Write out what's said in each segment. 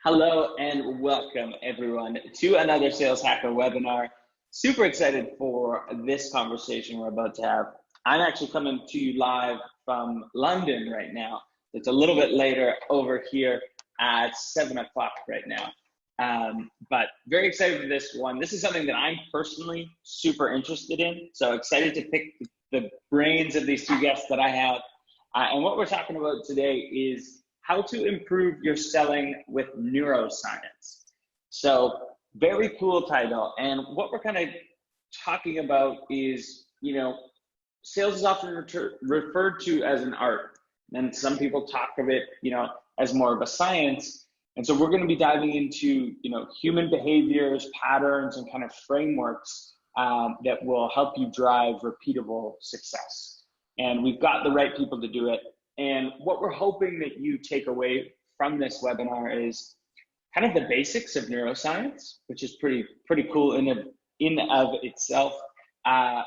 Hello and welcome everyone to another Sales Hacker webinar. Super excited for this conversation we're about to have. I'm actually coming to you live from London right now. It's a little bit later over here at 7 o'clock right now. But very excited for this one. This is something that I'm personally super interested in. So excited to pick the brains of these two guests that I have. And what we're talking about today is how to improve your selling with neuroscience. So very cool title. And what we're kind of talking about is, sales is often referred to as an art. And some people talk of it, as more of a science. And so we're going to be diving into, human behaviors, patterns, and kind of frameworks that will help you drive repeatable success. And we've got the right people to do it. And what we're hoping that you take away from this webinar is kind of the basics of neuroscience, which is pretty cool in of itself,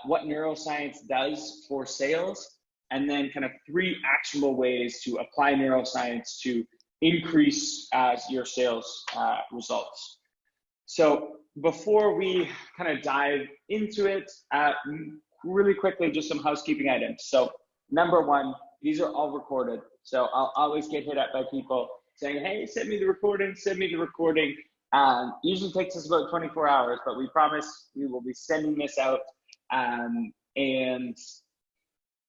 what neuroscience does for sales, and then kind of 3 actionable ways to apply neuroscience to increase your sales results. So before we kind of dive into it, really quickly, just some housekeeping items. So number 1, these are all recorded. So I'll always get hit up by people saying, hey, send me the recording. Usually takes us about 24 hours, but we promise we will be sending this out. And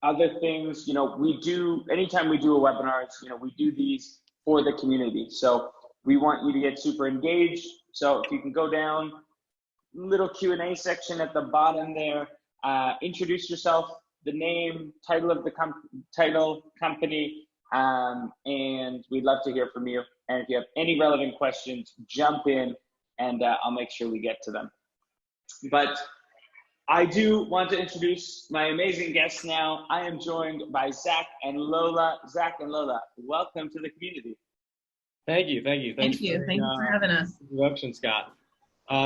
other things, anytime we do a webinar, we do these for the community. So we want you to get super engaged. So if you can go down, little Q&A section at the bottom there, introduce yourself, the name, title of the company, and we'd love to hear from you. And if you have any relevant questions, jump in and I'll make sure we get to them. But I do want to introduce my amazing guests now. I am joined by Zack and Lola. Zack and Lola, welcome to the community. Thank you. Thank you for having us. Introduction, Scott.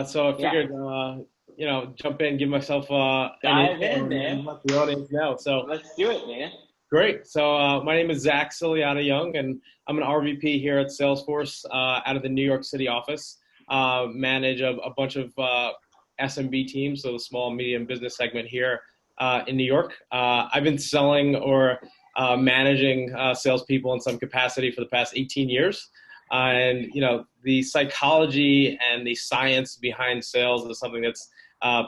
So I figured, jump in, give myself dive in, man. Let the audience know. So let's do it, man. Great. So my name is Zack Young, and I'm an RVP here at Salesforce out of the New York City office. Manage a bunch of SMB teams, so the small and medium business segment here in New York. I've been selling or managing salespeople in some capacity for the past 18 years. And, the psychology and the science behind sales is something that's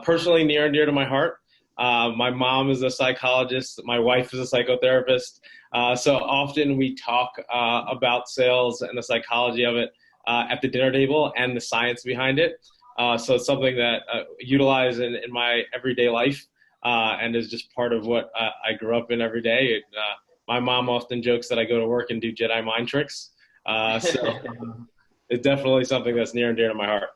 personally near and dear to my heart. My mom is a psychologist. My wife is a psychotherapist. So often we talk about sales and the psychology of it at the dinner table and the science behind it. So it's something that I utilize in my everyday life and is just part of what I grew up in every day. My mom often jokes that I go to work and do Jedi mind tricks. So it's definitely something that's near and dear to my heart.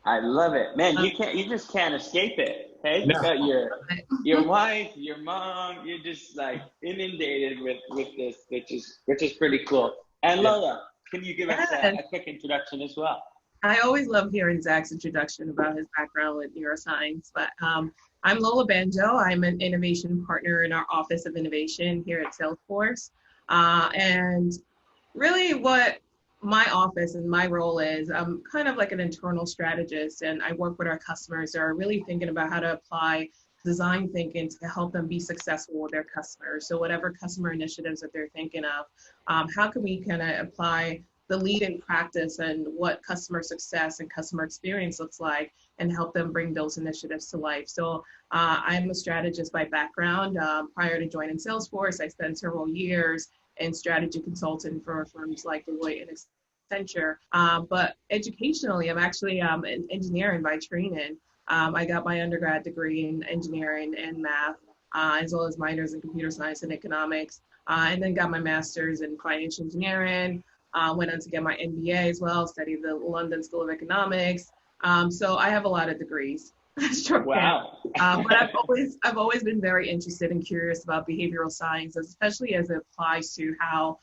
I love it, man. You just can't escape it. Okay, No. You got your wife, your mom. You're just like inundated with this, which is pretty cool. And Lola, can you give us a quick introduction as well? I always love hearing Zack's introduction about his background with neuroscience. But I'm Lola Banjo. I'm an innovation partner in our Office of Innovation here at Salesforce. And really what my office and my role is, I'm kind of like an internal strategist, and I work with our customers that are really thinking about how to apply design thinking to help them be successful with their customers. So whatever customer initiatives that they're thinking of, how can we kind of apply the lead in practice and what customer success and customer experience looks like and help them bring those initiatives to life. So I'm a strategist by background. Prior to joining Salesforce, I spent several years in strategy consulting for firms like Deloitte and Accenture. But educationally, I'm actually an engineering by training. I got my undergrad degree in engineering and math, as well as minors in computer science and economics, and then got my master's in financial engineering. Went on to get my MBA as well, studied the London School of Economics. So I have a lot of degrees. Wow. But I've always been very interested and curious about behavioral science, especially as it applies to how,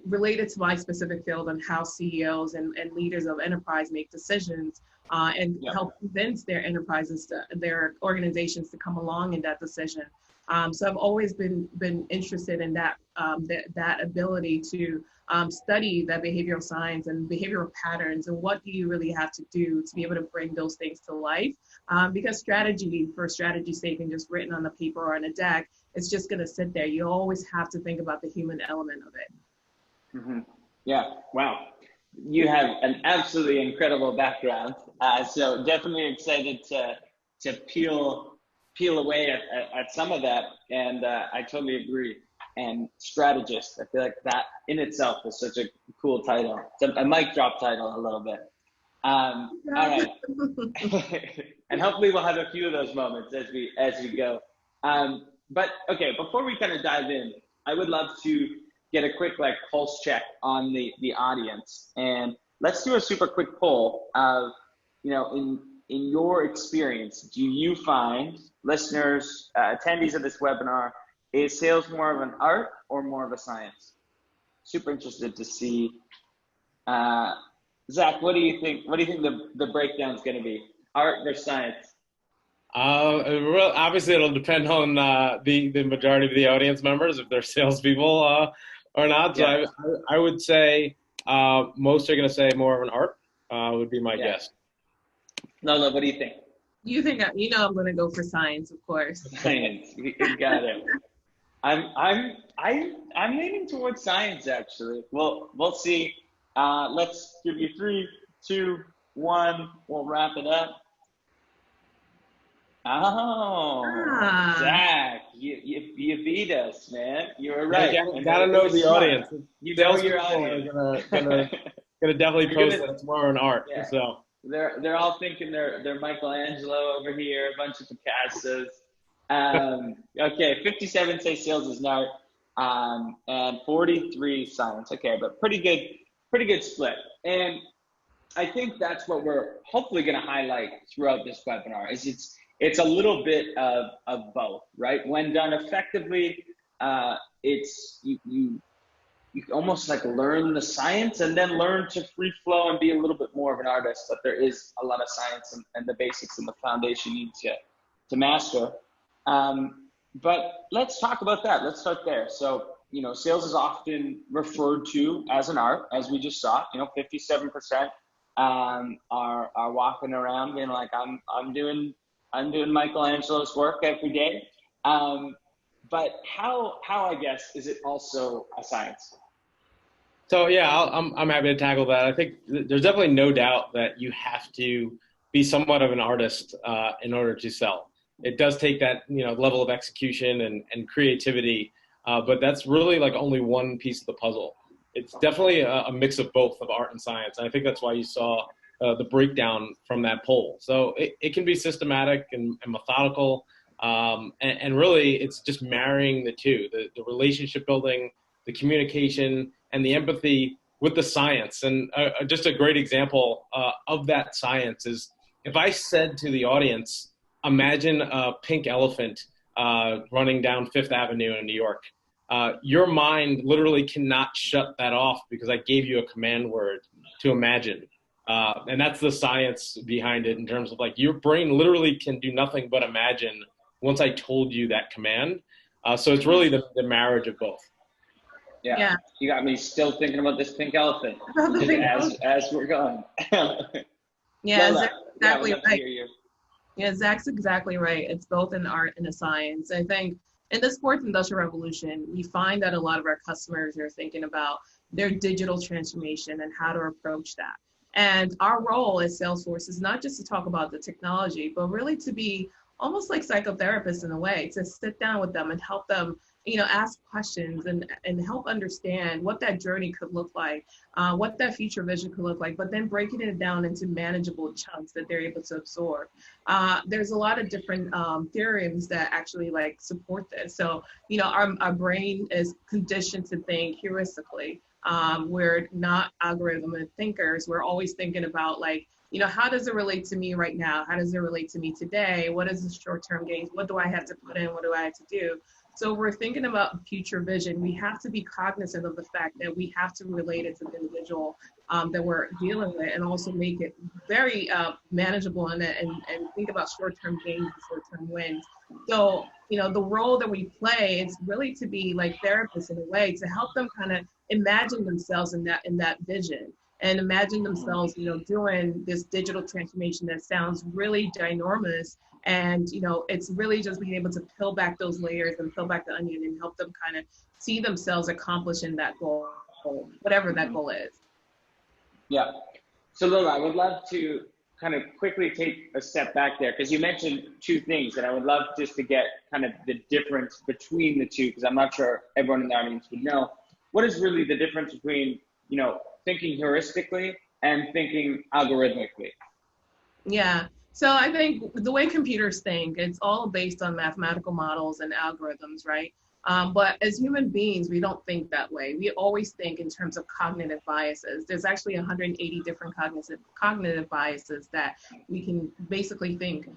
related to my specific field, on how CEOs and leaders of enterprise make decisions and help convince their enterprises, their organizations to come along in that decision. So I've always been interested in that that ability to study that behavioral science and behavioral patterns, and what do you really have to do to be able to bring those things to life. Because strategy for strategy's sake and just written on a paper or on a deck, it's just going to sit there. You always have to think about the human element of it. Mm-hmm. Yeah. Wow. You have an absolutely incredible background. So definitely excited to peel away at some of that. And I totally agree. And strategist, I feel like that in itself is such a cool title. It's a mic drop title a little bit. All right. And hopefully we'll have a few of those moments as we go. But okay, before we kind of dive in, I would love to get a quick pulse check on the audience, and let's do a super quick poll of, in your experience, do you find, listeners, attendees of this webinar, is sales more of an art or more of a science? Super interested to see. Zach, what do you think? What do you think the breakdown is going to be? Art versus science? Obviously, it'll depend on the majority of the audience members, if they're salespeople or not. Yeah. So I would say most are going to say more of an art, would be my guess. Lola, what do you think? You think I'm going to go for science, of course. Science, you got it. I'm leaning towards science, actually. We'll see. Let's give you 3, 2, 1. We'll wrap it up. Oh, Zach, you beat us, man. You were right. You gotta know the audience. You know your audience. Gonna definitely post that it's more an art. Yeah. So they're all thinking they're Michelangelo over here, a bunch of Picassos. Okay, 57 say sales is an art, and 43 science. Okay, but pretty good split. And I think that's what we're hopefully going to highlight throughout this webinar. It's a little bit of both, right? When done effectively, it's you almost learn the science and then learn to free flow and be a little bit more of an artist. But there is a lot of science and the basics and the foundation you need to master. But let's talk about that. Let's start there. So, sales is often referred to as an art, as we just saw. 57% are walking around being like, I'm doing Michelangelo's work every day. But how I guess is it also a science? So yeah, I'm happy to tackle that. I think there's definitely no doubt that you have to be somewhat of an artist in order to sell. It does take that level of execution and creativity, but that's really only one piece of the puzzle. It's definitely a mix of both, of art and science. And I think that's why you saw the breakdown from that poll. So it can be systematic and methodical, and really it's just marrying the two, the relationship building, the communication, and the empathy with the science. And just a great example of that science is, if I said to the audience, imagine a pink elephant running down Fifth Avenue in New York, your mind literally cannot shut that off because I gave you a command word to imagine. And that's the science behind it, in terms of your brain literally can do nothing but imagine once I told you that command. So it's really the marriage of both. Yeah. You got me still thinking about this pink elephant as we're going. Yeah, Lola, exactly right. You. Yeah, Zach's exactly right. It's both an art and a science. I think in this fourth industrial revolution, we find that a lot of our customers are thinking about their digital transformation and how to approach that. And our role as Salesforce is not just to talk about the technology, but really to be almost like psychotherapists in a way, to sit down with them and help them, ask questions and help understand what that journey could look like, what that future vision could look like, but then breaking it down into manageable chunks that they're able to absorb. There's a lot of different theorems that actually support this. So, our brain is conditioned to think heuristically. We're not algorithmic thinkers. We're always thinking about how does it relate to me right now? How does it relate to me today? What is the short-term gains? What do I have to put in? What do I have to do? So we're thinking about future vision. We have to be cognizant of the fact that we have to relate it to the individual that we're dealing with, and also make it very manageable and think about short-term gains and short-term wins. So, the role that we play is really to be like therapists in a way, to help them kind of imagine themselves in that vision, and imagine themselves, doing this digital transformation that sounds really ginormous. And, it's really just being able to peel back those layers and peel back the onion and help them kind of see themselves accomplishing that goal, whatever that goal is. Yeah. So Lola, I would love to kind of quickly take a step back there, because you mentioned two things, and I would love just to get kind of the difference between the two, because I'm not sure everyone in the audience would know. What is really the difference between, thinking heuristically and thinking algorithmically? Yeah. So I think the way computers think, it's all based on mathematical models and algorithms, right? But as human beings, we don't think that way. We always think in terms of cognitive biases. There's actually 180 different cognitive biases that we can basically think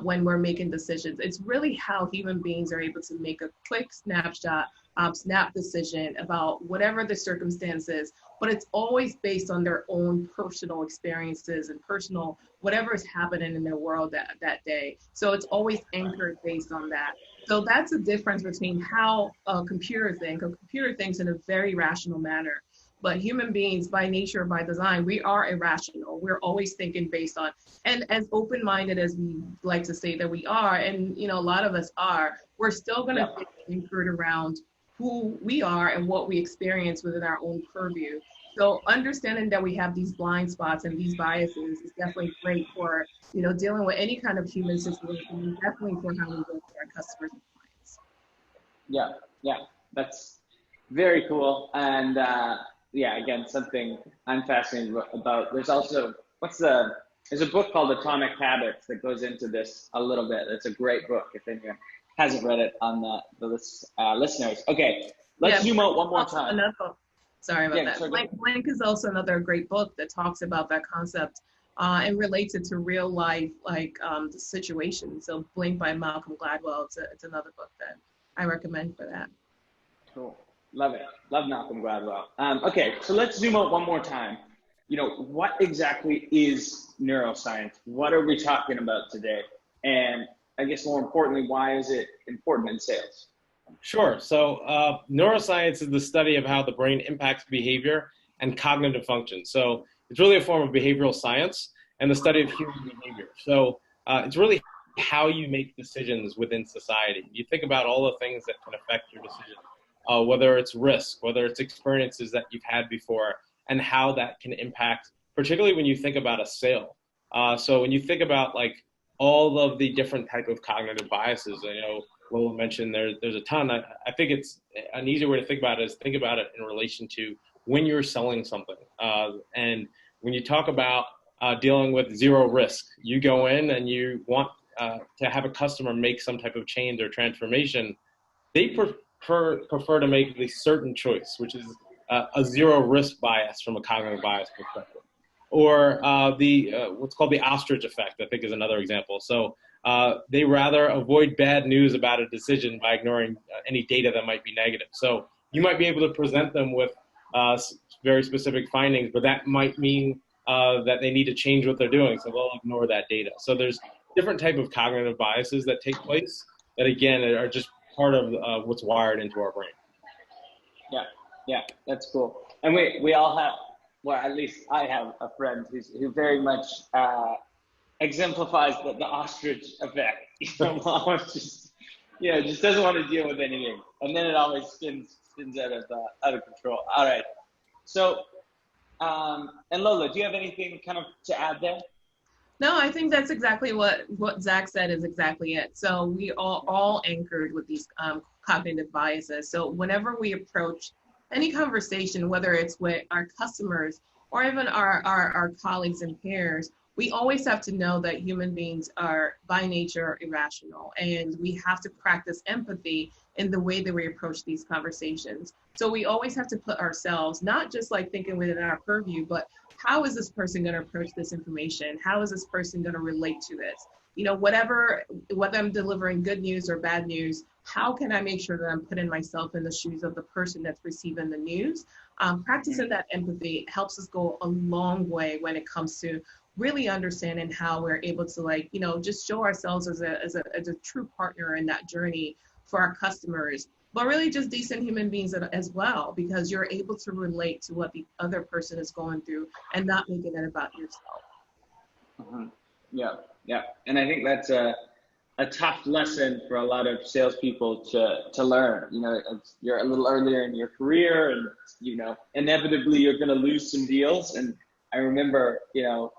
when we're making decisions. It's really how human beings are able to make a quick snap decision about whatever the circumstances, but it's always based on their own personal experiences and personal whatever is happening in their world that day. So it's always anchored based on that. So that's the difference between how a computer thinks. A computer thinks in a very rational manner, but human beings by nature, by design, we are irrational. We're always thinking based on, and as open-minded as we like to say that we are, and a lot of us are, we're still gonna think anchored around who we are and what we experience within our own purview. So understanding that we have these blind spots and these biases is definitely great for, dealing with any kind of human situation, and definitely for how we work with our customers and clients. Yeah, that's very cool. And again, something I'm fascinated about. There's also, there's a book called Atomic Habits that goes into this a little bit. It's a great book if anyone hasn't read it on the listeners. Okay, let's zoom out one more time. Sorry about that. Blank is also another great book that talks about that concept and relates it to real life, the situation. So Blink by Malcolm Gladwell, it's another book that I recommend for that. Cool. Love it. Love Malcolm Gladwell. Okay, so let's zoom out one more time. What exactly is neuroscience? What are we talking about today? And I guess more importantly, why is it important in sales? Sure. So neuroscience is the study of how the brain impacts behavior and cognitive function. So it's really a form of behavioral science and the study of human behavior. So it's really how you make decisions within society. You think about all the things that can affect your decision, whether it's risk, whether it's experiences that you've had before, and how that can impact, particularly when you think about a sale. So when you think about all of the different type of cognitive biases, Lola mentioned there's a ton. I think it's an easier way to think about it is think about it in relation to when you're selling something. And when you talk about dealing with zero risk, you go in and you want to have a customer make some type of change or transformation. They prefer to make a certain choice, which is a zero risk bias from a cognitive bias perspective. Or what's called the ostrich effect, I think is another example. So they rather avoid bad news about a decision by ignoring any data that might be negative. So you might be able to present them with very specific findings, but that might mean that they need to change what they're doing. So they'll ignore that data. So there's different type of cognitive biases that take place that, again, are just part of what's wired into our brain. Yeah, that's cool. And we all have, well, at least I have a friend who very much exemplifies the ostrich effect. Just doesn't want to deal with anything, and then it always spins out of control. All right. So, and Lola, do you have anything kind of to add there? No, I think that's exactly what Zack said is exactly it. So we all anchored with these cognitive biases. So whenever we approach any conversation, whether it's with our customers or even our colleagues and peers, we always have to know that human beings are by nature irrational, and we have to practice empathy in the way that we approach these conversations. So we always have to put ourselves, not just thinking within our purview, but how is this person going to approach this information? How is this person going to relate to this? Whether I'm delivering good news or bad news, how can I make sure that I'm putting myself in the shoes of the person that's receiving the news? Practicing that empathy helps us go a long way when it comes to really understanding how we're able to, like, you know, just show ourselves as a true partner in that journey for our customers, but really just decent human beings as well, because you're able to relate to what the other person is going through and not making it about yourself. Mm-hmm. Yeah, yeah. And I think that's a tough lesson for a lot of salespeople to learn. You know, you're a little earlier in your career, and, you know, inevitably you're going to lose some deals. And I remember, you know,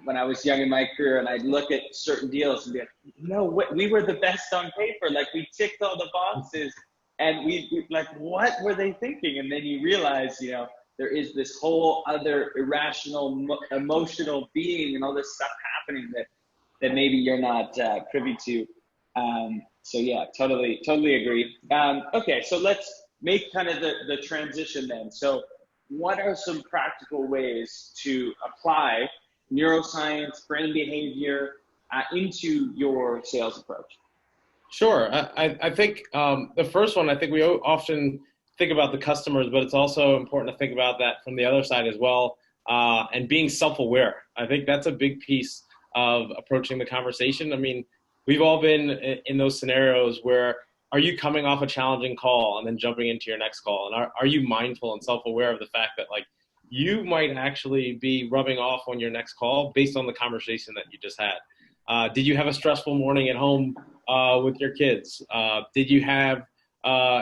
when I was young in my career, and I'd look at certain deals and be like, no, we were the best on paper. Like, we ticked all the boxes, and we like, what were they thinking? And then you realize, you know, there is this whole other irrational, emotional being and all this stuff happening that maybe you're not privy to. So yeah, totally agree. Okay, so let's make kind of the transition then. So what are some practical ways to apply neuroscience, brain behavior into your sales approach? Sure. I think the first one, I think we often think about the customers, but it's also important to think about that from the other side as well, and being self-aware. I think that's a big piece of approaching the conversation. I mean, we've all been in those scenarios where, are you coming off a challenging call and then jumping into your next call? And are you mindful and self-aware of the fact that, like, you might actually be rubbing off on your next call based on the conversation that you just had? Did you have a stressful morning at home with your kids? Did you have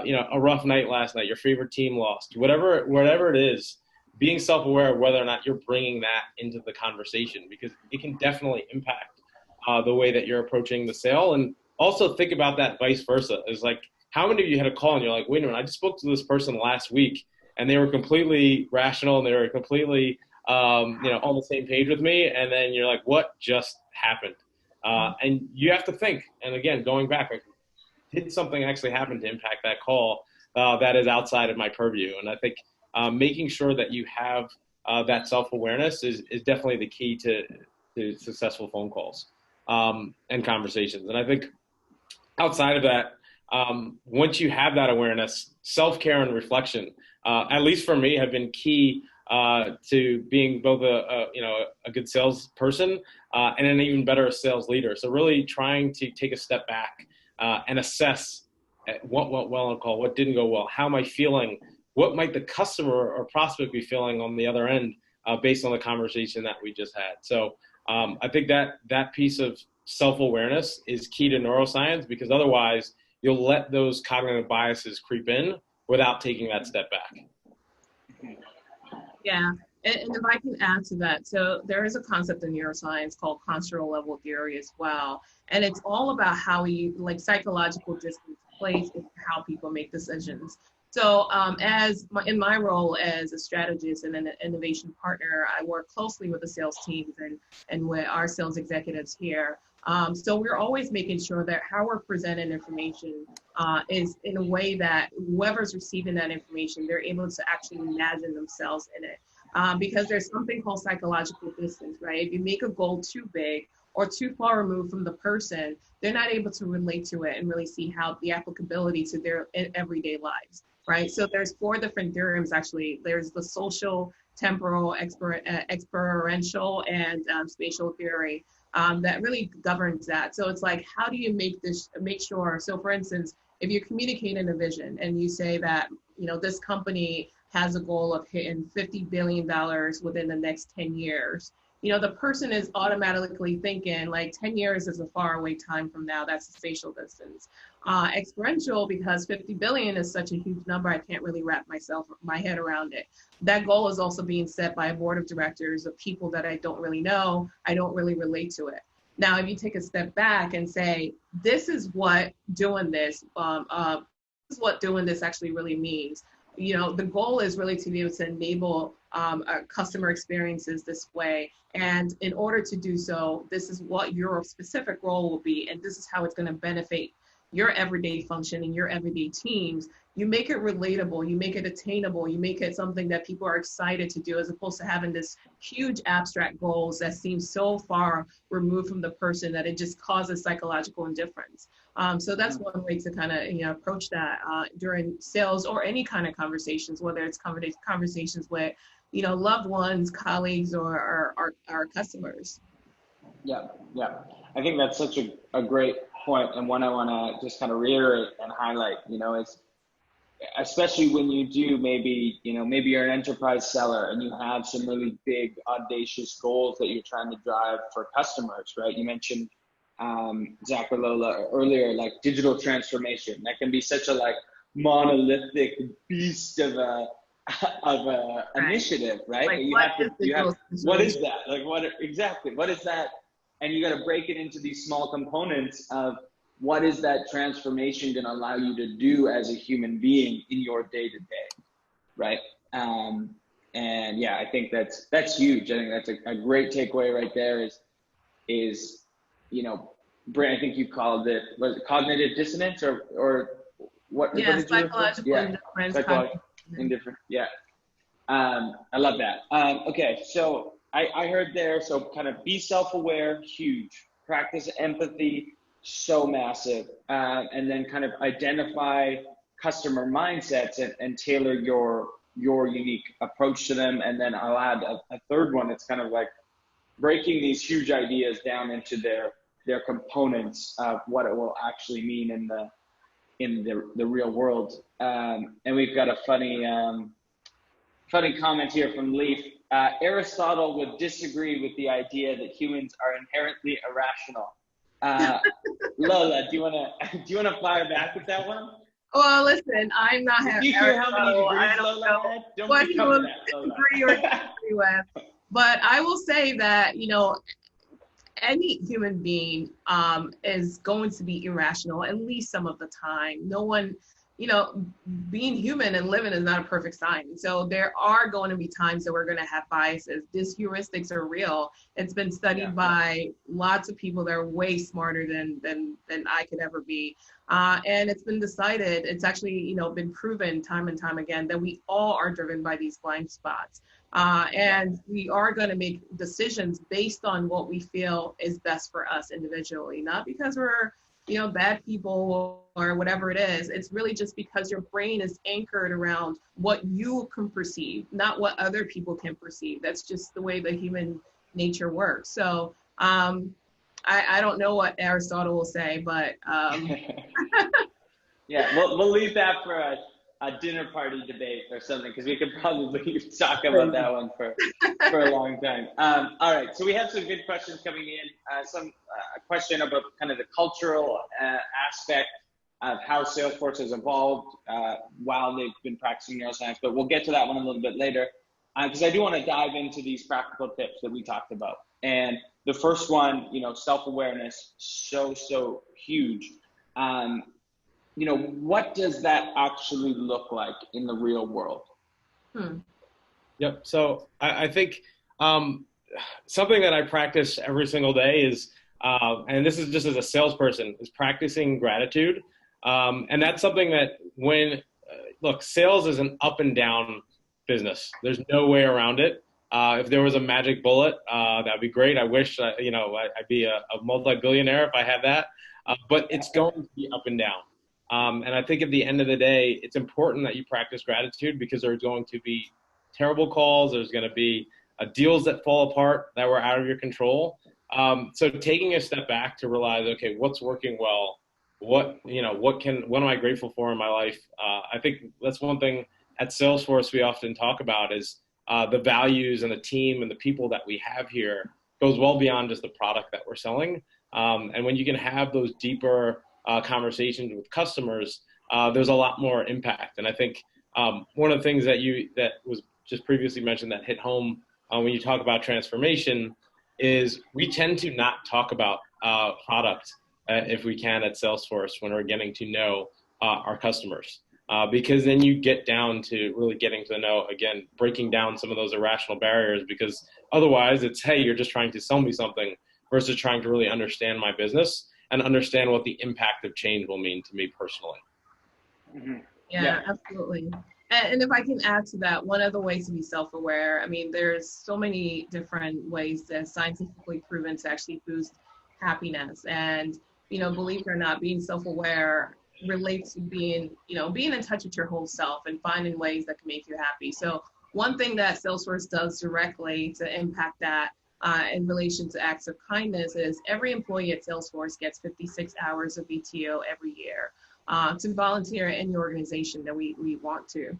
you know, a rough night last night? Your favorite team lost. Whatever it is, being self-aware of whether or not you're bringing that into the conversation, because it can definitely impact the way that you're approaching the sale. And also think about that vice versa. Is like, how many of you had a call and you're like, wait a minute, I just spoke to this person last week and they were completely rational and they were completely you know, on the same page with me, and then you're like, what just happened? And you have to think, and again, going back, like, did something actually happen to impact that call that is outside of my purview? And I think making sure that you have that self-awareness is definitely the key to successful phone calls and conversations. And I think outside of that, once you have that awareness, self-care and reflection, at least for me, have been key to being both a good salesperson and an even better sales leader. So really trying to take a step back and assess what went well on a call, what didn't go well, how am I feeling, what might the customer or prospect be feeling on the other end based on the conversation that we just had. So I think that piece of self-awareness is key to neuroscience, because otherwise you'll let those cognitive biases creep in without taking that step back. Yeah, and if I can add to that, so there is a concept in neuroscience called constructal level theory as well, and it's all about how we, like, psychological distance plays into how people make decisions. So in my role as a strategist and an innovation partner, I work closely with the sales teams and with our sales executives here. So we're always making sure that how we're presenting information is in a way that whoever's receiving that information, they're able to actually imagine themselves in it. Because there's something called psychological distance, right? If you make a goal too big or too far removed from the person, they're not able to relate to it and really see how the applicability to their everyday lives, right? So there's 4 different theorems, actually. There's the social, temporal, experiential, and spatial theory that really governs that. So it's like, how do you make sure, so for instance, if you're communicating a vision and you say that, you know, this company has a goal of hitting $50 billion within the next 10 years, you know, the person is automatically thinking, like, 10 years is a far away time from now. That's the spatial distance. Experiential, because 50 billion is such a huge number, I can't really wrap my head around it. That goal is also being set by a board of directors of people that I don't really know. I don't really relate to it. Now, if you take a step back and say, this is what doing this actually really means. You know, the goal is really to be able to enable customer experiences this way. And in order to do so, this is what your specific role will be, and this is how it's going to benefit your everyday function and your everyday teams. you make it relatable, you make it attainable, you make it something that people are excited to do, as opposed to having this huge abstract goals that seem so far removed from the person that it just causes psychological indifference. So that's one way to kind of approach that during sales or any kind of conversations, whether it's conversations with loved ones, colleagues, or our customers. Yeah. I think that's such a great point, and one I want to just kind of reiterate and highlight. It's especially when you do maybe you're an enterprise seller and you have some really big, audacious goals that you're trying to drive for customers, right? You mentioned Zack or Lola earlier, like digital transformation. That can be such a monolithic beast of a initiative, right? What is that? What is that? And you got to break it into these small components of what is that transformation going to allow you to do as a human being in your day-to-day, right? And yeah, I think that's huge. I think that's a great takeaway right there is Brent, I think you called it, was it cognitive dissonance or what? Yeah, what psychological indifference. Psychological indifference. Yeah. I love that. Okay, so I heard there, so kind of be self-aware, huge. Practice empathy, so massive. And then kind of identify customer mindsets and tailor your unique approach to them. And then I'll add a third one. It's kind of like breaking these huge ideas down into their components of what it will actually mean in the real world. And we've got a funny comment here from Leaf. Aristotle would disagree with the idea that humans are inherently irrational. Lola, do you wanna fire back with that one? Well, listen, I'm not having. Did you hear how many degrees Lola had? Don't be coming that, Lola. Agree or disagree with. But I will say that any human being is going to be irrational at least some of the time. No one. Being human and living is not a perfect science. So there are going to be times that we're going to have biases. These heuristics are real. It's been studied by lots of people that are way smarter than I could ever be. And it's been decided, it's actually, been proven time and time again that we all are driven by these blind spots. And we are going to make decisions based on what we feel is best for us individually, not because we're bad people or whatever it is. It's really just because your brain is anchored around what you can perceive, not what other people can perceive. That's just the way the human nature works. So I don't know what Aristotle will say, but yeah, we'll leave that for a dinner party debate or something, because we could probably talk about that one for a long time. All right, so we have some good questions coming in. A question about kind of the cultural aspect of how Salesforce has evolved while they've been practicing neuroscience, but we'll get to that one a little bit later, because I do want to dive into these practical tips that we talked about. And the first one, self-awareness, so huge. What does that actually look like in the real world? Yep. So I think something that I practice every single day is, and this is just as a salesperson, is practicing gratitude. And that's something that look, sales is an up and down business. There's no way around it. If there was a magic bullet, that'd be great. I wish, I'd be a multi-billionaire if I had that. But it's going to be up and down. And I think at the end of the day, it's important that you practice gratitude, because there's going to be terrible calls. There's going to be deals that fall apart that were out of your control. So taking a step back to realize, okay, what's working well? What am I grateful for in my life? I think that's one thing at Salesforce we often talk about is the values and the team and the people that we have here goes well beyond just the product that we're selling. And when you can have those deeper conversations with customers, there's a lot more impact. And I think one of the things that was just previously mentioned that hit home when you talk about transformation is we tend to not talk about product if we can at Salesforce when we're getting to know our customers. Because then you get down to really getting to know, again, breaking down some of those irrational barriers, because otherwise it's, hey, you're just trying to sell me something versus trying to really understand my business and understand what the impact of change will mean to me personally. Mm-hmm. Yeah, absolutely. And if I can add to that, one of the ways to be self-aware, I mean, there's so many different ways that scientifically proven to actually boost happiness. And, believe it or not, being self-aware relates to being, being in touch with your whole self and finding ways that can make you happy. So one thing that Salesforce does directly to impact that in relation to acts of kindness is every employee at Salesforce gets 56 hours of VTO every year. To volunteer in the organization that we want to.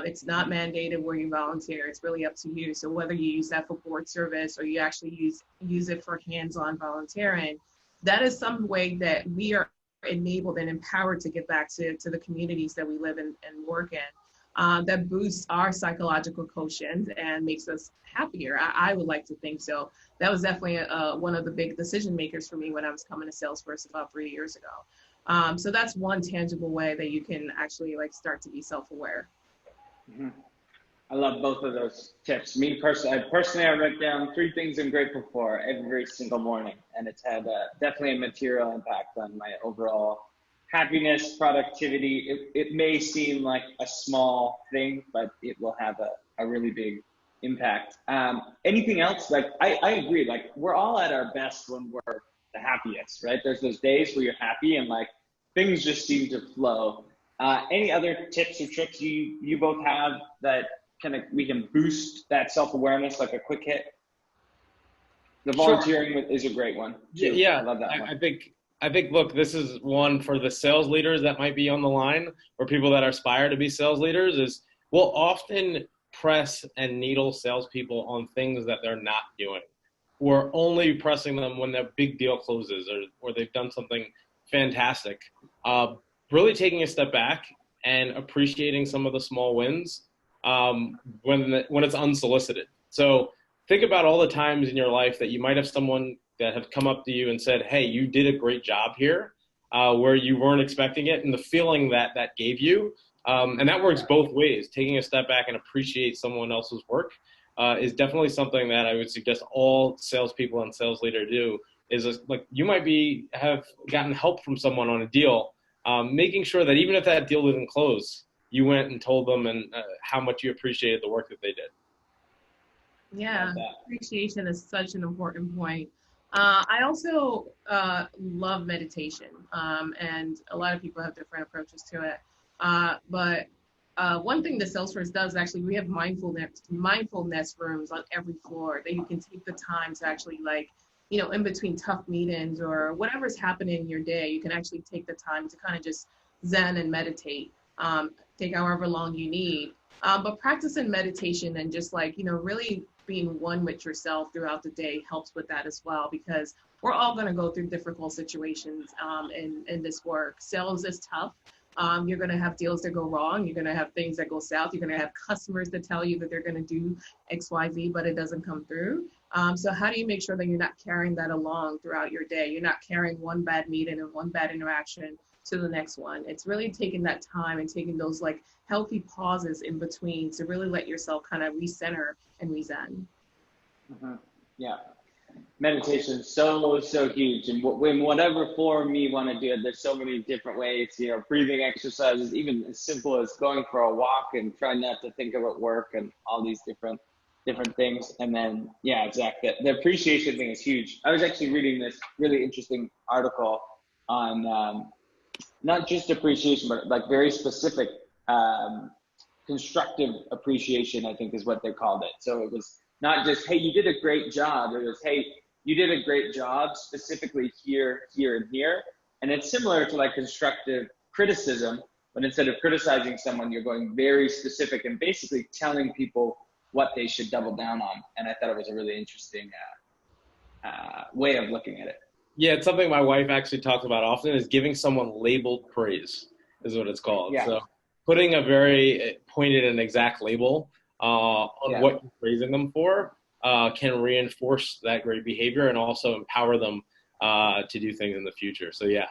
It's not mandated where you volunteer. It's really up to you. So whether you use that for board service or you actually use it for hands-on volunteering, that is some way that we are enabled and empowered to get back to the communities that we live in and work in. That boosts our psychological quotient and makes us happier. I would like to think so. That was definitely one of the big decision makers for me when I was coming to Salesforce about 3 years ago. So that's one tangible way that you can actually start to be self-aware. Mm-hmm. I love both of those tips. Me personally, I write down 3 things I'm grateful for every single morning, and it's had definitely a material impact on my overall happiness, productivity. It may seem like a small thing, but it will have a really big impact. Anything else? I agree. We're all at our best when we're the happiest, right? There's those days where you're happy and things just seem to flow. Any other tips or tricks you both have that we can boost that self-awareness, like a quick hit? The volunteering is a great one too. Yeah, I love that one. I think, look, this is one for the sales leaders that might be on the line, or people that aspire to be sales leaders, is we'll often press and needle salespeople on things that they're not doing. We're only pressing them when their big deal closes or they've done something fantastic. Really taking a step back and appreciating some of the small wins when it's unsolicited. So think about all the times in your life that you might have someone that have come up to you and said, hey, you did a great job here, where you weren't expecting it, and the feeling that gave you. And that works both ways. Taking a step back and appreciate someone else's work is definitely something that I would suggest all salespeople and sales leaders do. Is you might have gotten help from someone on a deal, making sure that even if that deal didn't close, you went and told them and how much you appreciated the work that they did. Yeah, appreciation is such an important point. I also love meditation, and a lot of people have different approaches to it. But one thing that Salesforce does, actually, we have mindfulness rooms on every floor that you can take the time to actually in between tough meetings or whatever's happening in your day, you can actually take the time to kind of just zen and meditate, take however long you need. But practicing meditation and just really being one with yourself throughout the day helps with that as well, because we're all going to go through difficult situations in this work. Sales is tough. You're going to have deals that go wrong. You're going to have things that go south. You're going to have customers that tell you that they're going to do X, Y, Z, but it doesn't come through. So how do you make sure that you're not carrying that along throughout your day? You're not carrying one bad meeting and one bad interaction to the next one. It's really taking that time and taking those healthy pauses in between to really let yourself kind of recenter and rezen. Mm-hmm. Yeah. Meditation is so huge, and in whatever form you want to do it, there's so many different ways, breathing exercises, even as simple as going for a walk and trying not to think about work and all these different things. And then, yeah, Zack, the appreciation thing is huge. I was actually reading this really interesting article on not just appreciation, but very specific constructive appreciation, I think is what they called it. So it was not just, hey, you did a great job. It was, hey, you did a great job specifically here, here, and here. And it's similar to constructive criticism, but instead of criticizing someone, you're going very specific and basically telling people what they should double down on. And I thought it was a really interesting way of looking at it. Yeah, it's something my wife actually talks about often, is giving someone labeled praise is what it's called. Yeah. So putting a very pointed and exact label on what you're praising them for can reinforce that great behavior and also empower them to do things in the future. So yeah.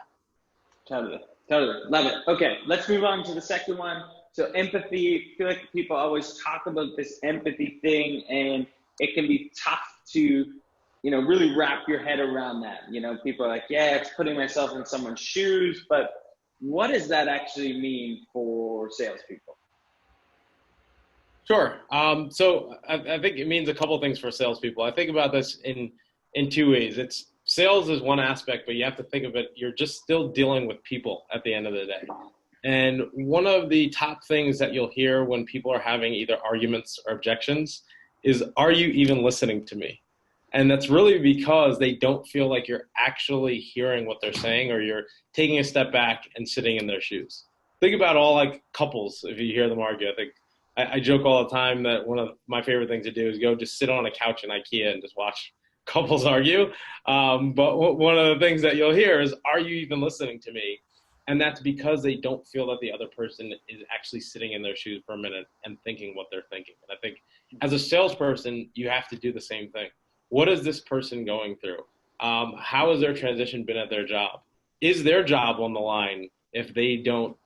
Totally. Love it. Okay, let's move on to the second one. So empathy. I feel like people always talk about this empathy thing, and it can be tough to really wrap your head around that. People are like, yeah, it's putting myself in someone's shoes, but what does that actually mean for salespeople? Sure. So I think it means a couple things for salespeople. I think about this in two ways. It's sales is one aspect, but you have to think of it, you're just still dealing with people at the end of the day. And one of the top things that you'll hear when people are having either arguments or objections is, are you even listening to me? And that's really because they don't feel like you're actually hearing what they're saying, or you're taking a step back and sitting in their shoes. Think about all like couples, if you hear them argue. I think I joke all the time that one of my favorite things to do is go just sit on a couch in IKEA and just watch couples argue. But one of the things that you'll hear is, are you even listening to me? And that's because they don't feel that the other person is actually sitting in their shoes for a minute and thinking what they're thinking. And I think as a salesperson, you have to do the same thing. What is this person going through? How has their transition been at their job? Is their job on the line if they don't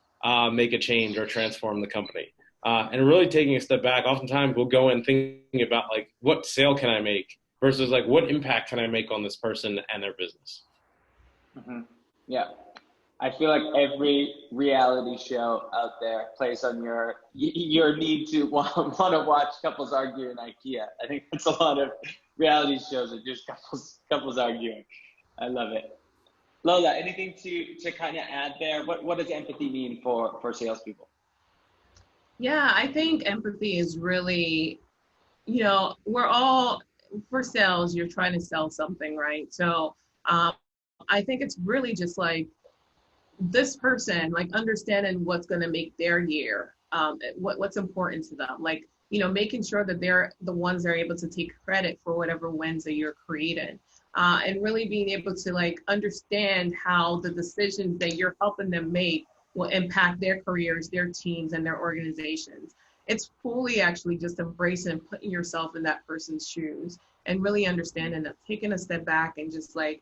make a change or transform the company? And really taking a step back, oftentimes we'll go in thinking about like, what sale can I make versus like, what impact can I make on this person and their business? Mm-hmm. Yeah. I feel like every reality show out there plays on your need to want to watch couples argue in IKEA. I think that's a lot of reality shows are just couples arguing. I love it. Lola, anything to kind of add there? What does empathy mean for salespeople? Yeah, I think empathy is really, we're all, for sales, you're trying to sell something, right? So I think it's really just like this person, like understanding what's going to make their year, what's important to them, like, making sure that they're the ones that are able to take credit for whatever wins that you're creating, and really being able to like understand how the decisions that you're helping them make will impact their careers, their teams, and their organizations. It's fully actually just embracing and putting yourself in that person's shoes and really understanding that, taking a step back and just like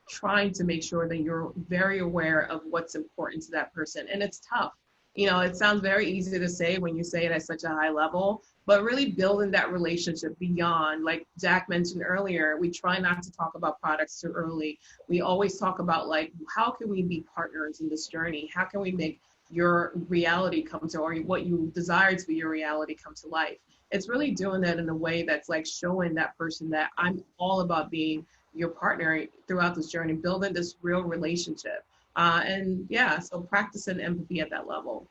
trying to make sure that you're very aware of what's important to that person. And it's tough. It sounds very easy to say when you say it at such a high level, but really building that relationship beyond, like Zack mentioned earlier, we try not to talk about products too early. We always talk about like, how can we be partners in this journey? How can we make your reality come to, or what you desire to be your reality come to life? It's really doing that in a way that's like showing that person that I'm all about being your partner throughout this journey, building this real relationship. So practicing empathy at that level.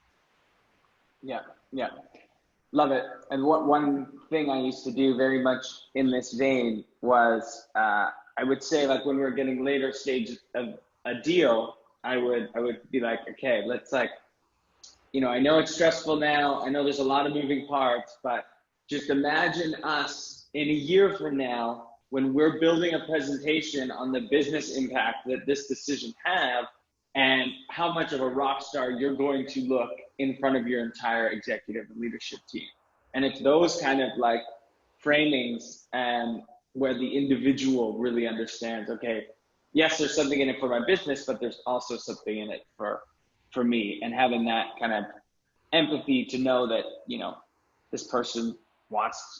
Yeah. Love it. And one thing I used to do very much in this vein was, I would say like when we were getting later stage of a deal, I would be like, okay, let's like, I know it's stressful now. I know there's a lot of moving parts, but just imagine us in a year from now, when we're building a presentation on the business impact that this decision have, and how much of a rock star you're going to look in front of your entire executive and leadership team. And it's those kind of like framings where the individual really understands, okay, yes, there's something in it for my business, but there's also something in it for me, and having that kind of empathy to know that, this person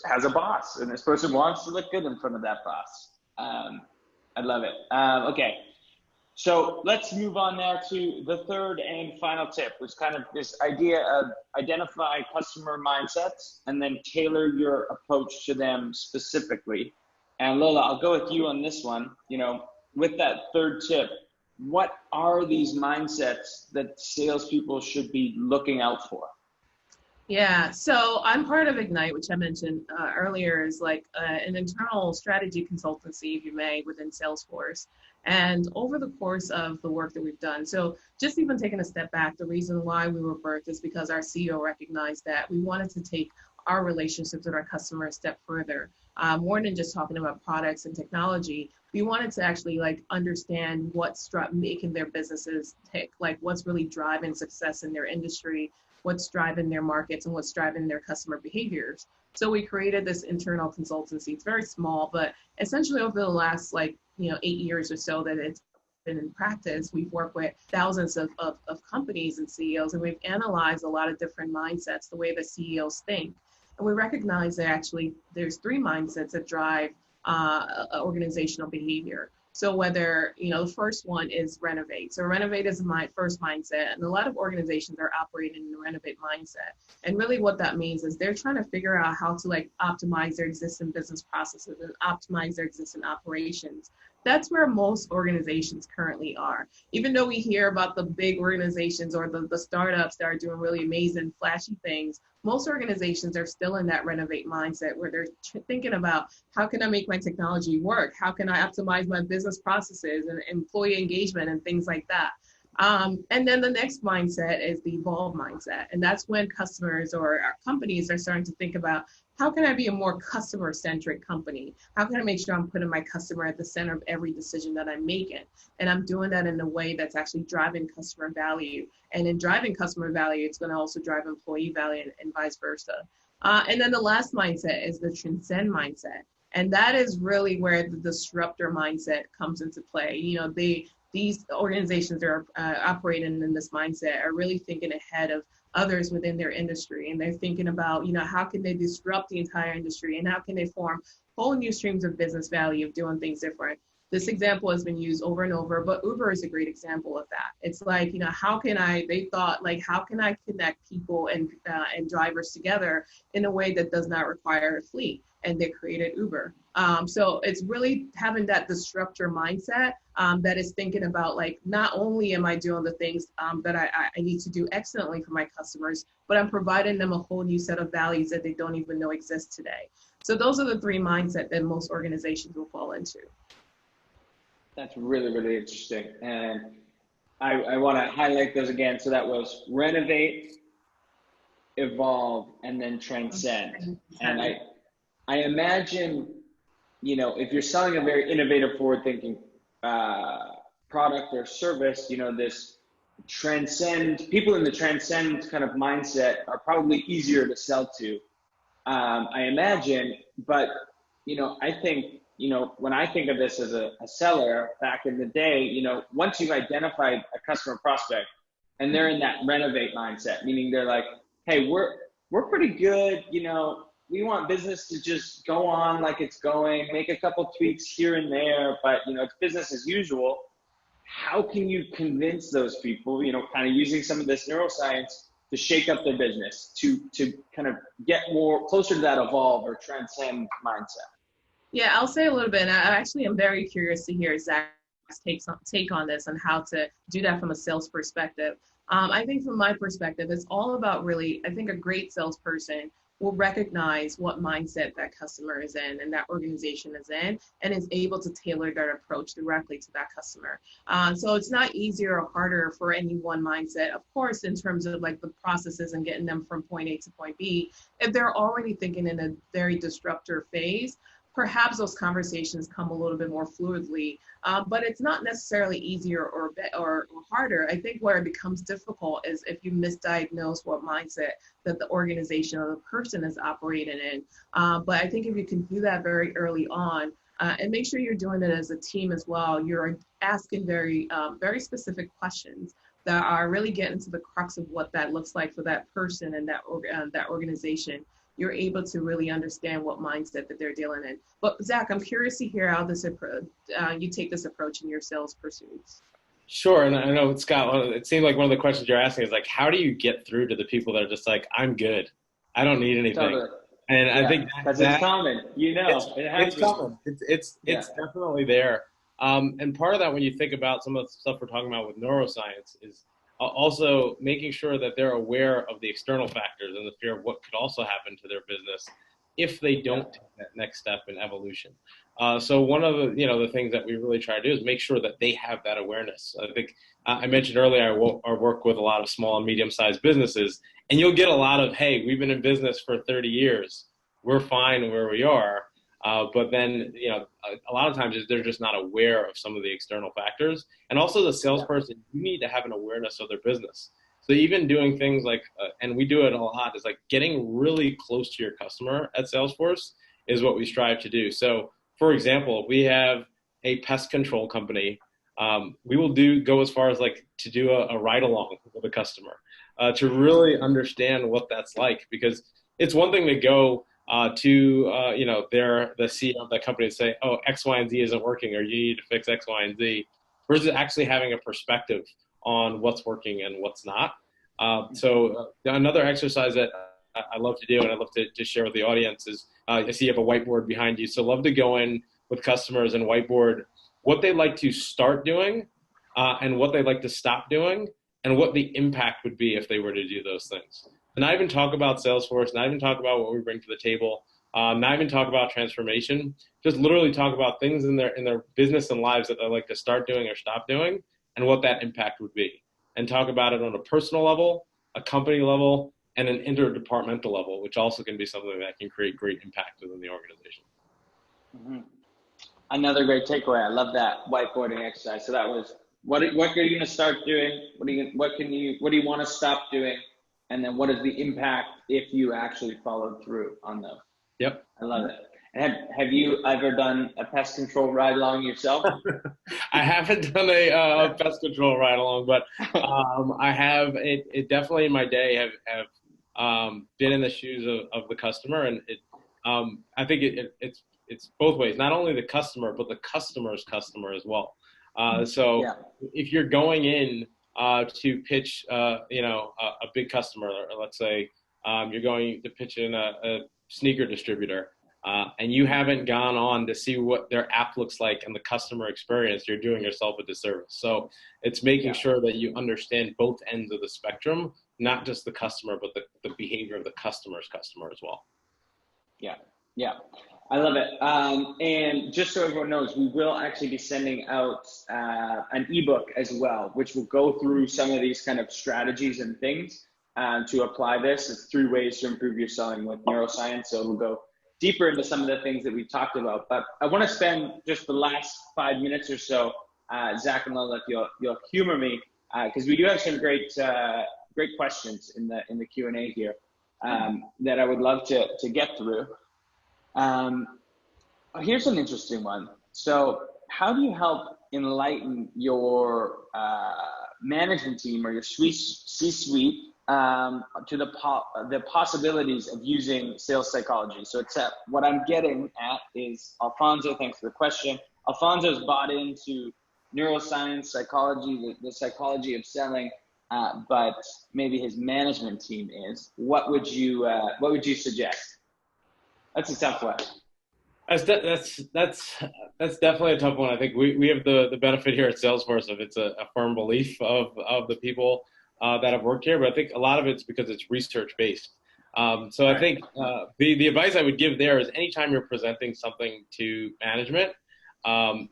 has a boss, and this person wants to look good in front of that boss. I love it. Okay, so let's move on now to the third and final tip, which kind of this idea of identify customer mindsets and then tailor your approach to them specifically. And Lola, I'll go with you on this one. With that third tip, what are these mindsets that salespeople should be looking out for? Yeah, so I'm part of Ignite, which I mentioned earlier, is like an internal strategy consultancy, if you may, within Salesforce. And over the course of the work that we've done, so just even taking a step back, the reason why we were birthed is because our CEO recognized that we wanted to take our relationships with our customers a step further. More than just talking about products and technology, we wanted to actually like understand what's making their businesses tick, like what's really driving success in their industry, what's driving their markets, and what's driving their customer behaviors. So we created this internal consultancy. It's very small, but essentially over the last 8 years or so that it's been in practice, we've worked with thousands of companies and CEOs, and we've analyzed a lot of different mindsets, the way the CEOs think. And we recognize that actually there's 3 mindsets that drive organizational behavior. So whether, the first one is renovate. So renovate is my first mindset. And a lot of organizations are operating in the renovate mindset. And really what that means is they're trying to figure out how to optimize their existing business processes and optimize their existing operations. That's where most organizations currently are. Even though we hear about the big organizations or the startups that are doing really amazing, flashy things, most organizations are still in that renovate mindset where they're thinking about how can I make my technology work? How can I optimize my business processes and employee engagement and things like that? And then the next mindset is the evolve mindset. And that's when customers or our companies are starting to think about how can I be a more customer-centric company? How can I make sure I'm putting my customer at the center of every decision that I'm making? And I'm doing that in a way that's actually driving customer value. And in driving customer value, it's going to also drive employee value and vice versa. And then the last mindset is the transcend mindset. And that is really where the disruptor mindset comes into play. These organizations that are operating in this mindset are really thinking ahead of others within their industry. And they're thinking about, how can they disrupt the entire industry and how can they form whole new streams of business value of doing things different. This example has been used over and over, but Uber is a great example of that. It's like, they thought, how can I connect people and drivers together in a way that does not require a fleet? And they created Uber. So it's really having that disruptor mindset that is thinking about, not only am I doing the things that I need to do excellently for my customers, but I'm providing them a whole new set of values that they don't even know exist today. So those are the three mindsets that most organizations will fall into. That's really, really interesting. And I want to highlight those again. So that was renovate, evolve, and then transcend. And I imagine, if you're selling a very innovative, forward-thinking product or service, this people in the transcend kind of mindset are probably easier to sell to, I imagine. But, I think, when I think of this as a seller back in the day, once you've identified a customer prospect and they're in that renovate mindset, meaning they're like, hey, we're pretty good, we want business to just go on like it's going, make a couple tweaks here and there, but it's business as usual. How can you convince those people, kind of using some of this neuroscience to shake up their business, to kind of get more closer to that evolve or transcend mindset? Yeah, I'll say a little bit. And I actually am very curious to hear Zack's take on this and how to do that from a sales perspective. I think from my perspective, it's all about really, I think a great salesperson will recognize what mindset that customer is in and that organization is in, and is able to tailor their approach directly to that customer. So it's not easier or harder for any one mindset, of course, in terms of the processes and getting them from point A to point B. If they're already thinking in a very disruptor phase, perhaps those conversations come a little bit more fluidly, but it's not necessarily easier or harder. I think where it becomes difficult is if you misdiagnose what mindset that the organization or the person is operating in. But I think if you can do that very early on, and make sure you're doing it as a team as well, you're asking very specific questions that are really getting to the crux of what that looks like for that person and that organization. You're able to really understand what mindset that they're dealing in. But Zack, I'm curious to hear how you take this approach in your sales pursuits. Sure, and I know, Scott, it seems like one of the questions you're asking is how do you get through to the people that are just I'm good, I don't need anything. Totally. And yeah, I think that's it's common, it's common. It's definitely there. And part of that, when you think about some of the stuff we're talking about with neuroscience, is also making sure that they're aware of the external factors and the fear of what could also happen to their business if they don't take that next step in evolution. So one of the things that we really try to do is make sure that they have that awareness. I think I mentioned earlier I work with a lot of small and medium-sized businesses, and you'll get a lot of, hey, we've been in business for 30 years. We're fine where we are. But then, a lot of times they're just not aware of some of the external factors. And also the salesperson, you need to have an awareness of their business. So even doing things and we do it a lot, is getting really close to your customer at Salesforce is what we strive to do. So for example, we have a pest control company. We will go as far as to do a ride along with a customer to really understand what that's like, because it's one thing to go to they're the CEO of that company to say, oh, X, Y, and Z isn't working, or you need to fix X, Y, and Z, versus actually having a perspective on what's working and what's not. So another exercise that I love to do, and I love to share with the audience, is I see you have a whiteboard behind you. So love to go in with customers and whiteboard what they like to start doing and what they like to stop doing, and what the impact would be if they were to do those things. And not even talk about Salesforce, not even talk about what we bring to the table, not even talk about transformation, just literally talk about things in their business and lives that they like to start doing or stop doing, and what that impact would be. And talk about it on a personal level, a company level, and an interdepartmental level, which also can be something that can create great impact within the organization. Mm-hmm. Another great takeaway. I love that whiteboarding exercise. So that was, what are you going to start doing? What do you want to stop doing? And then what is the impact if you actually followed through on those? Yep. I love it. And have you ever done a pest control ride along yourself? I haven't done a pest control ride along, but I have. It definitely in my day have been in the shoes of the customer, and I think it's both ways. Not only the customer, but the customer's customer as well. So if you're going in to pitch, a big customer, or let's say you're going to pitch in a sneaker distributor, and you haven't gone on to see what their app looks like and the customer experience, you're doing yourself a disservice. So it's making sure that you understand both ends of the spectrum, not just the customer, but the behavior of the customer's customer as well. Yeah. I love it. And just so everyone knows, we will actually be sending out an ebook as well, which will go through some of these kind of strategies and things to apply this. It's 3 ways to improve your selling with neuroscience. So it'll go deeper into some of the things that we talked about. But I want to spend just the last 5 minutes or so, Zack and Lola, if you'll humor me, because we do have some great questions in the Q&A here that I would love to get through. Here's an interesting one. So how do you help enlighten your management team or your C-suite to the possibilities of using sales psychology? So what I'm getting at is Alfonso, thanks for the question. Alfonso's bought into neuroscience, psychology, the psychology of selling, but maybe his management team is. What would you suggest? That's a tough one. That's definitely a tough one. I think we have the benefit here at Salesforce of it's a firm belief of the people that have worked here, but I think a lot of it's because it's research based. So I think the advice I would give there is anytime you're presenting something to management,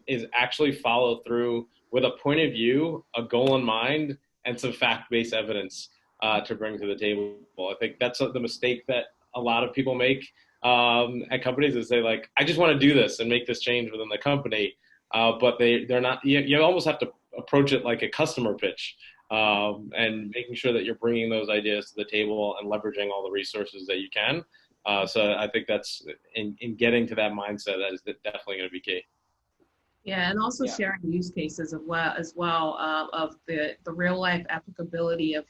is actually follow through with a point of view, a goal in mind, and some fact-based evidence to bring to the table. I think that's the mistake that a lot of people make at companies, is they like, I just want to do this and make this change within the company, but they're not. You almost have to approach it like a customer pitch, and making sure that you're bringing those ideas to the table and leveraging all the resources that you can. So I think that's in getting to that mindset, that is definitely going to be key. Yeah, and also sharing use cases of the real life applicability of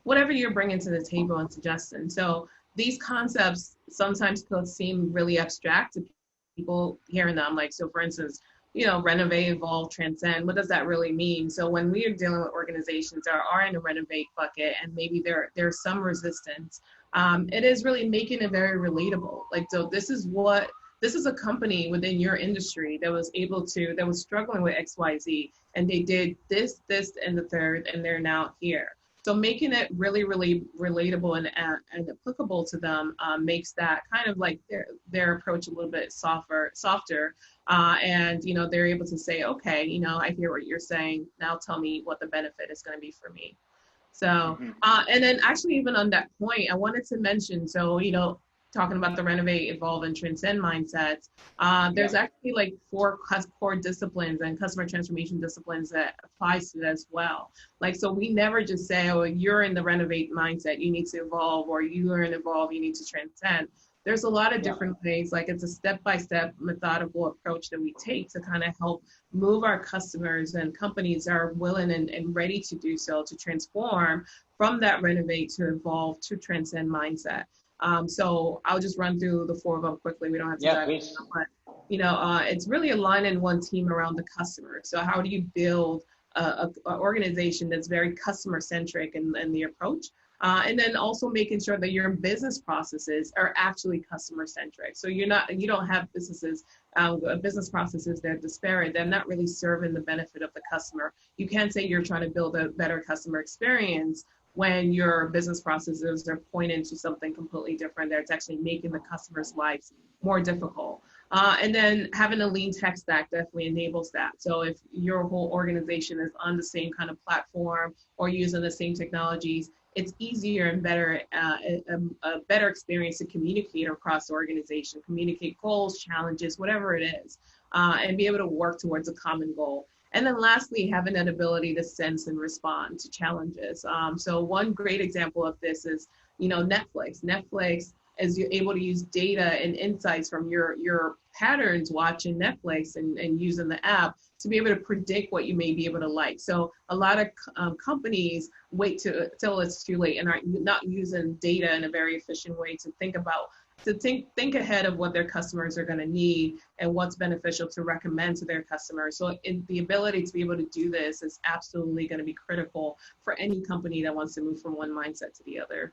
whatever you're bringing to the table and suggesting. So these concepts sometimes could seem really abstract to people hearing them. Like, so for instance, renovate, evolve, transcend. What does that really mean? So when we are dealing with organizations that are in a renovate bucket and maybe there's some resistance, it is really making it very relatable. Like, so this is a company within your industry that was struggling with XYZ, and they did this, and the third, and they're now here. So making it really, really relatable and applicable to them makes that kind of like their approach a little bit softer, and they're able to say, okay, I hear what you're saying. Now tell me what the benefit is going to be for me. So, and then actually even on that point, I wanted to mention, so talking about the renovate, evolve, and transcend mindsets, there's actually like 4 core disciplines and customer transformation disciplines that applies to it as well. Like, so we never just say, oh, you're in the renovate mindset, you need to evolve, or you are in evolve, you need to transcend. There's a lot of different things. Like, it's a step-by-step methodical approach that we take to kind of help move our customers and companies that are willing and ready to do so, to transform from that renovate to evolve to transcend mindset. So I'll just run through the four of them quickly. We don't have to dive into them, but it's really aligning one team around the customer. So how do you build a organization that's very customer centric in the approach? And then also making sure that your business processes are actually customer centric. So you don't have business processes that are disparate. They're not really serving the benefit of the customer. You can't say you're trying to build a better customer experience when your business processes are pointing to something completely different that's actually making the customer's lives more difficult. And then having a lean tech stack definitely enables that. So if your whole organization is on the same kind of platform or using the same technologies, it's easier and better, a better experience to communicate across the organization, communicate goals, challenges, whatever it is, and be able to work towards a common goal. And then lastly, having that ability to sense and respond to challenges. So one great example of this is, Netflix. Netflix is you're able to use data and insights from your patterns watching Netflix and using the app to be able to predict what you may be able to like. So a lot of companies wait till it's too late and are not using data in a very efficient way to think ahead of what their customers are going to need and what's beneficial to recommend to their customers. So the ability to be able to do this is absolutely going to be critical for any company that wants to move from one mindset to the other.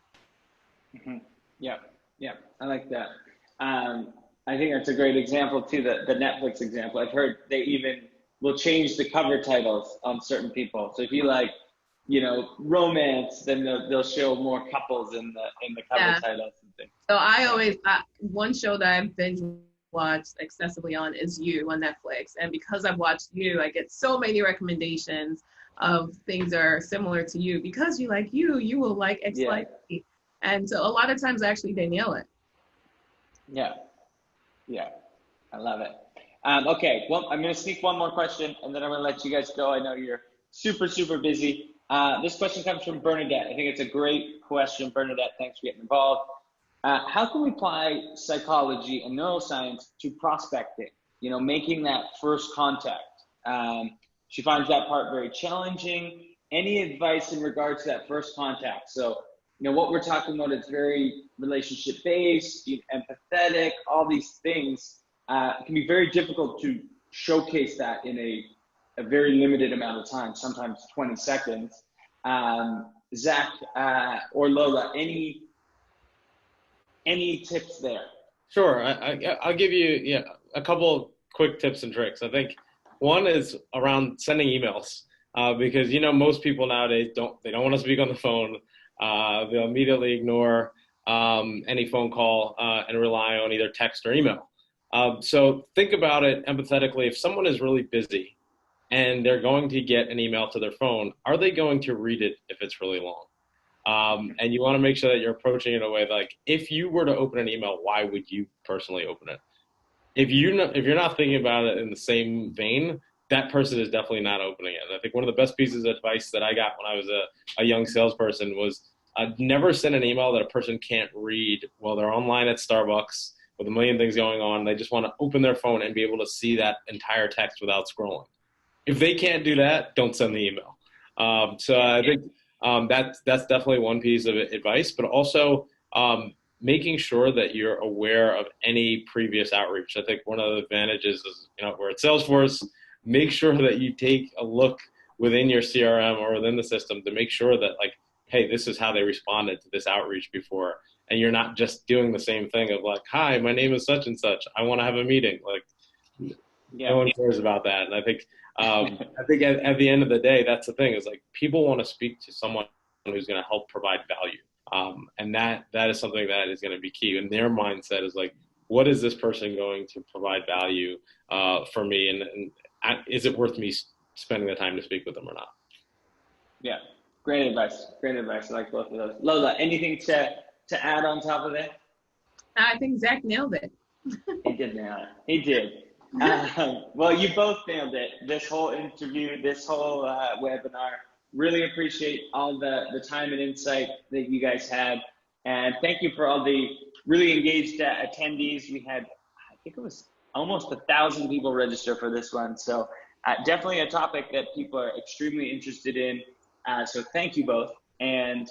Mm-hmm. Yeah, I like that. I think that's a great example too, the Netflix example. I've heard they even will change the cover titles on certain people. So if you like, romance, then they'll show more couples in the cover titles and things. So I always, one show that I binge watched excessively on is You on Netflix. And because I've watched You, I get so many recommendations of things that are similar to you. Because you like You will like X, Y, Z. And so a lot of times actually they nail it. Yeah, I love it. Okay, well, I'm going to sneak one more question and then I'm going to let you guys go. I know you're super, super busy. This question comes from Bernadette. I think it's a great question. Bernadette, thanks for getting involved. How can we apply psychology and neuroscience to prospecting, making that first contact? She finds that part very challenging. Any advice in regards to that first contact? So, what we're talking about is very relationship-based, empathetic, all these things. It can be very difficult to showcase that in a very limited amount of time, sometimes 20 seconds. Zack or Lola, any tips there? Sure, I'll give you a couple quick tips and tricks. I think one is around sending emails because most people nowadays don't want to speak on the phone. They'll immediately ignore any phone call and rely on either text or email. So think about it empathetically. If someone is really busy and they're going to get an email to their phone, are they going to read it if it's really long? And you want to make sure that you're approaching it in a way like, if you were to open an email, why would you personally open it? If you're not thinking about it in the same vein, that person is definitely not opening it. And I think one of the best pieces of advice that I got when I was a young salesperson was never send an email that a person can't read while they're online at Starbucks with a million things going on. They just want to open their phone and be able to see that entire text without scrolling. If they can't do that, don't send the email. So I think that's definitely one piece of advice, but also making sure that you're aware of any previous outreach. I think one of the advantages is, we're at Salesforce, make sure that you take a look within your CRM or within the system to make sure that hey, this is how they responded to this outreach before. And you're not just doing the same thing of hi, my name is such and such. I want to have a meeting. No one cares about that. And I think at the end of the day, that's the thing is people want to speak to someone who's going to help provide value. And that is something that is going to be key. And their mindset is what is this person going to provide value for me? And is it worth me spending the time to speak with them or not? Yeah, great advice. Great advice. I like both of those. Lola, anything to add on top of that? I think Zack nailed it. He did nail it. He did. Well, you both nailed it. This whole interview, this whole webinar. Really appreciate all the time and insight that you guys had. And thank you for all the really engaged attendees. We had, I think it was almost 1,000 people register for this one. So definitely a topic that people are extremely interested in. So thank you both. And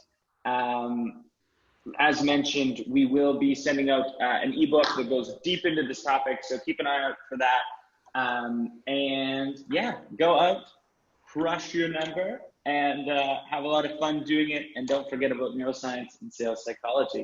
as mentioned, we will be sending out an ebook that goes deep into this topic. So keep an eye out for that. And yeah, go out, crush your number, and have a lot of fun doing it. And don't forget about neuroscience and sales psychology.